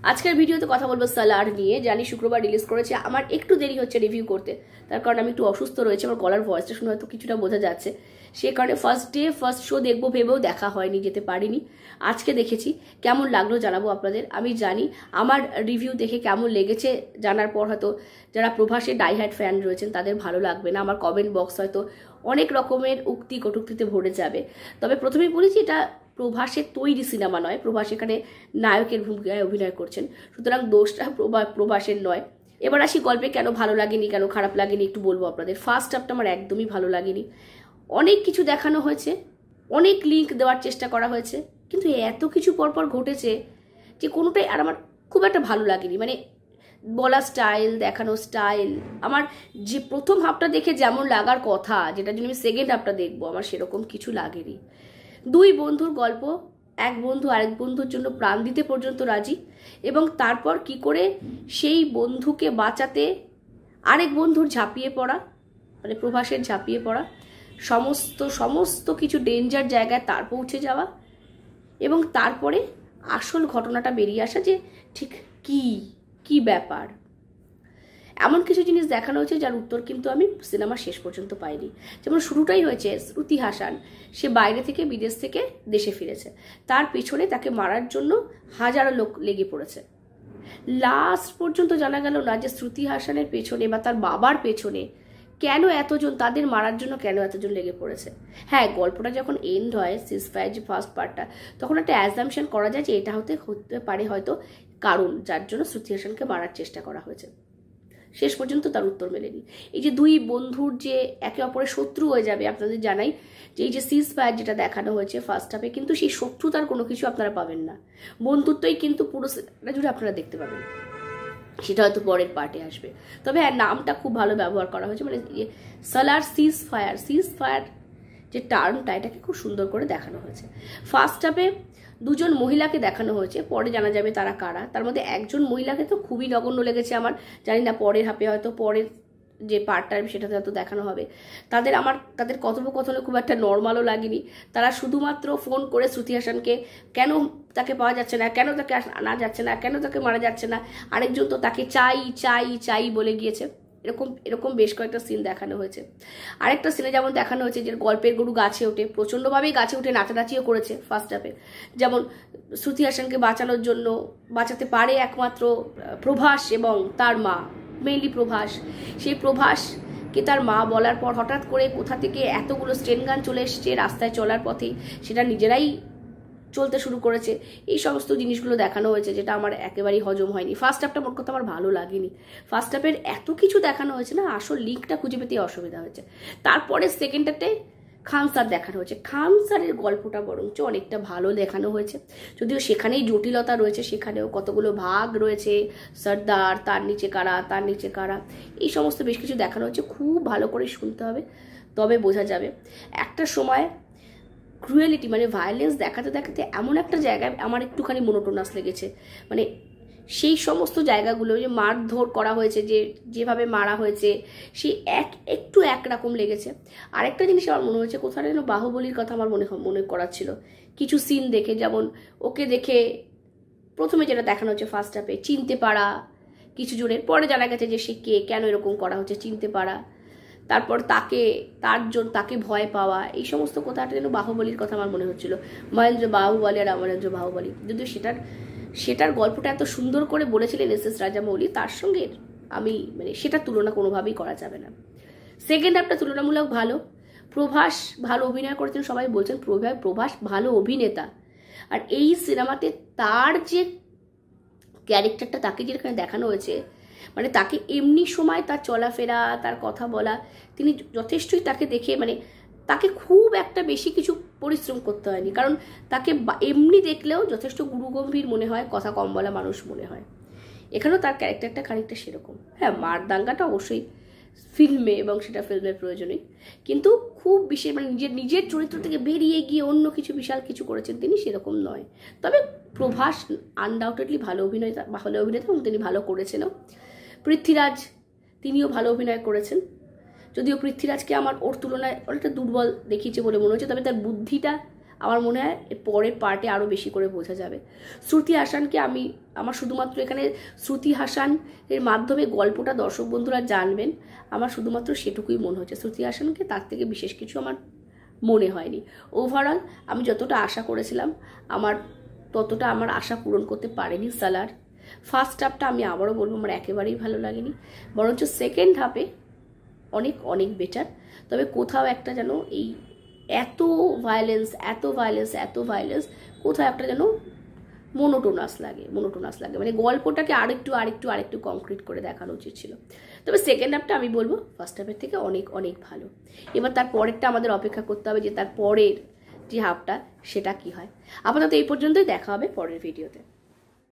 আজকের ভিডিওতে কথা বলবো সালার নিয়ে। জানি শুক্রবার রিলিজ করেছে, আমার একটু দেরি হচ্ছে রিভিউ করতে, তার কারণ আমি একটু অসুস্থ রয়েছে, আমার গলার ভয়েসটা শুনে হয়তো কিছুটা বোঝা যাচ্ছে। সে কারণে ফার্স্ট শো দেখবো ভেবেও দেখা হয়নি, যেতে পারিনি। আজকে দেখেছি, কেমন লাগলো জানাবো আপনাদের। আমি জানি আমার রিভিউ দেখে কেমন লেগেছে জানার পর হয়তো যারা প্রভাসের ডাইহার্ড ফ্যান রয়েছেন তাদের ভালো লাগবে না, আমার কমেন্ট বক্স হয়তো অনেক রকমের উক্তি কটুক্তিতে ভরে যাবে। তবে প্রথমেই বলেছি, এটা প্রভাসের তৈরি সিনেমা নয়, প্রভাস এখানে নায়কের ভূমিকায় অভিনয় করছেন, সুতরাং দোষটা প্রভাসের নয়। এবার আসি গল্পে, কেন ভালো লাগেনি, কেন খারাপ লাগেনি একটু বলবো আপনাদের। ফার্স্ট হাফটা আমার একদমই ভালো লাগেনি। অনেক কিছু দেখানো হয়েছে, অনেক লিঙ্ক দেওয়ার চেষ্টা করা হয়েছে, কিন্তু এত কিছু পরপর ঘটেছে যে কোনোটাই আর আমার খুব একটা ভালো লাগেনি। মানে বলা স্টাইল, দেখানো স্টাইল, আমার যে প্রথম হাফটা দেখে যেমন লাগার কথা, যেটার জন্য আমি সেকেন্ড হাফটা দেখবো, আমার সেরকম কিছু লাগেনি। দুই বন্ধুর গল্প, এক বন্ধু আরেক বন্ধুর জন্য প্রাণ দিতে পর্যন্ত রাজি, এবং তারপর কি করে সেই বন্ধুকে বাঁচাতে আরেক বন্ধুর ঝাঁপিয়ে পড়া, মানে প্রভাসের ঝাঁপিয়ে পড়া, সমস্ত কিছু ডেঞ্জার জায়গায় তার পৌঁছে যাওয়া, এবং তারপরে আসল ঘটনাটা বেরিয়ে আসা যে ঠিক কি ব্যাপার। এমন কিছু জিনিস দেখানো হয়েছে যার উত্তর কিন্তু আমি সিনেমা শেষ পর্যন্ত পাইনি। যেমন শুরুটাই হয়েছে শ্রুতি হাসান, সে বাইরে থেকে বিদেশ থেকে দেশে ফিরেছে, তার পেছনে তাকে মারার জন্য হাজারো লোক লেগে পড়েছে। লাস্ট পর্যন্ত জানা গেল না যে শ্রুতি হাসানের পেছনে বা তার বাবার পেছনে কেন এতজন, তাদের মারার জন্য কেন এতজন লেগে পড়েছে। হ্যাঁ, গল্পটা যখন এন্ড হয়, সিজফায়ার যে ফার্স্ট পার্টটা, তখন একটা অ্যাজাম্পশন করা যায় যে এটা হতে পারে হয়তো কারণ যার জন্য শ্রুতি হাসানকে মারার চেষ্টা করা হয়েছে। শেষ পর্যন্ত তার উত্তর মেলেনি। এই যে দুই বন্ধুর যে একে অপরের শত্রু হয়ে যাবে, আপনাদের জানাই যে এই যে সিজফায়ার যেটা দেখানো হয়েছে ফার্স্ট হাফে, কিন্তু সেই শত্রুতার কোনো কিছু আপনারা পাবেন না, বন্ধুত্বই কিন্তু পুরো সিনেমাটা জুড়ে আপনারা দেখতে পাবেন। সেটা হয়তো পরের পার্টে আসবে। তবে হ্যাঁ, নামটা খুব ভালো ব্যবহার করা হয়েছে, মানে সালার সিজফায়ার যে টার্মটা, এটাকে খুব সুন্দর করে দেখানো হয়েছে। ফার্স্ট হাফে দুজন মহিলাকে দেখানো হয়েছে, পরে জানা যাবে তারা কারা। তার মধ্যে একজন মহিলাকে তো খুবই নগণ্য লেগেছে আমার, জানি না পরের হাফে হয়তো পরের যে পার্টটা সেটাতে হয়তো দেখানো হবে। তাদের কথোপকথনে খুব একটা নর্মালও লাগেনি। তারা শুধুমাত্র ফোন করে শ্রুতি হাসানকে কেন তাকে পাওয়া যাচ্ছে না, কেন তাকে আনা যাচ্ছে না, কেন তাকে মারা যাচ্ছে না, আরেকজন তো তাকে চাই বলে গিয়েছে। এরকম বেশ কয়েকটা সিন দেখানো হয়েছে। আরেকটা সিনে যেমন দেখানো হয়েছে যে গল্পের গরু গাছে ওঠে, প্রচণ্ডভাবেই গাছে উঠে নাচানাচিও করেছে ফার্স্ট হাফে। যেমন শ্রুতি হাসানকে বাঁচাতে পারে একমাত্র প্রভাস এবং তার মা, মেইনলি প্রভাস। সেই প্রভাসকে তার মা বলার পর হঠাৎ করে কোথা থেকে এতগুলো স্ট্রেন গান চলে এসছে রাস্তায় চলার পথেই, সেটা নিজেরাই চলতে শুরু করেছে। এই সমস্ত জিনিসগুলো দেখানো হয়েছে, যেটা আমার একেবারেই হজম হয়নি। ফার্স্ট হাফটা মোট কথা আমার ভালো লাগেনি। ফার্স্ট হাফের এত কিছু দেখানো হয়েছে না, আসল লিঙ্কটা খুঁজে পেতে অসুবিধা হয়েছে। তারপরে সেকেন্ড হাফে খান স্যার দেখানো হয়েছে। খান স্যারের গল্পটা বরঞ্চ অনেকটা ভালো দেখানো হয়েছে, যদিও সেখানেই জটিলতা রয়েছে, সেখানেও কতগুলো ভাগ রয়েছে, সর্দার, তার নিচে কারা, এই সমস্ত বেশ কিছু দেখানো হয়েছে। খুব ভালো করে শুনতে হবে, তবে বোঝা যাবে। একটা সময় ক্রুয়েলিটি মানে ভায়োলেন্স দেখাতে এমন একটা জায়গায় আমার একটুখানি মোনোটোনাস লেগেছে। মানে সেই সমস্ত জায়গাগুলো যে মারধর করা হয়েছে, যেভাবে মারা হয়েছে, সে একটু একরকম লেগেছে। আরেকটা জিনিস আমার মনে হয়েছে, কোথাও যেন বাহুবলীর কথা আমার মনে করাচ্ছিল কিছু সিন দেখে। যেমন ওকে দেখে প্রথমে যেটা দেখানো হচ্ছে ফার্স্ট হাফে, চিনতে পারা কিছু জনের, পরে জানা গেছে যে সে কে, কেন এরকম করা হচ্ছে, চিনতে পারা, তারপর তাকে ভয় পাওয়া, এই সমস্ত কথাটা যেন বাহুবলীর কথা আমার মনে হচ্ছিল। মহেন্দ্র বাহুবলী আর অমরেন্দ্র বাহুবলী, যদিও সেটার গল্পটা এত সুন্দর করে বলেছিলেন এস রাজামৌলি, তার সঙ্গে আমি মানে সেটার তুলনা কোনোভাবেই করা যাবে না। সেকেন্ড হাফটা তুলনামূলক ভালো। প্রভাস ভালো অভিনয় করেছেন, সবাই বলছেন প্রভাস ভালো অভিনেতা। আর এই সিনেমাতে তার যে ক্যারেক্টারটা, তাকে যেখানে দেখানো হয়েছে, মানে তাকে এমনি সময় তার চলাফেরা, তার কথা বলা, তিনি যথেষ্টই তাকে দেখে, মানে তাকে খুব একটা বেশি কিছু পরিশ্রম করতে হয়নি, কারণ তাকে এমনি দেখলেও যথেষ্ট গুরুগম্ভীর মনে হয়, কথা কম বলা মানুষ মনে হয়। এখানেও তার ক্যারেক্টারটা খানিকটা সেরকম। হ্যাঁ, মারদাঙ্গাটা অবশ্যই ফিল্মে এবং সেটা ফিল্মের প্রয়োজনই, কিন্তু খুব বিশেষ মানে নিজের চরিত্র থেকে বেরিয়ে গিয়ে অন্য কিছু বিশাল কিছু করেছেন তিনি, সেরকম নয়। তবে প্রভাস আনডাউটেডলি ভালো অভিনেতা এবং তিনি ভালো করেছেনও। পৃথ্বীরাজ, তিনিও ভালো অভিনয় করেছেন, যদিও পৃথ্বীরাজকে আমার ওর তুলনায় অনেকটা দুর্বল দেখিয়েছে বলে মনে হচ্ছে। তবে তার বুদ্ধিটা আমার মনে হয় পরের পার্টে আরও বেশি করে বোঝা যাবে। শ্রুতি হাসানকে আমার শুধুমাত্র এখানে শ্রুতি হাসানের মাধ্যমে গল্পটা দর্শক বন্ধুরা জানবেন, আমার শুধুমাত্র সেটুকুই মনে হচ্ছে। শ্রুতি হাসানকে তার থেকে বিশেষ কিছু আমার মনে হয়নি। ওভারঅল আমি যতটা আশা করেছিলাম ততটা আমার আশা পূরণ করতে পারেনি সালার। ফার্স্ট হাফটা আমি আবারও বলবো আমার একেবারেই ভালো লাগেনি, বরঞ্চ সেকেন্ড হাফে অনেক অনেক বেটার। তবে কোথাও একটা যেন এই এত ভায়োলেন্স কোথাও একটা যেন মোনোটোনাস লাগে, মানে গল্পটাকে আরেকটু কংক্রিট করে দেখানো উচিত ছিল। তবে সেকেন্ড হাফটা আমি বলবো ফার্স্ট হাফের থেকে অনেক অনেক ভালো। এবার তার পরেরটা আমাদের অপেক্ষা করতে হবে যে তার পরের যে হাফটা সেটা কি হয়। আপাতত এই পর্যন্তই, দেখা হবে পরের ভিডিওতে।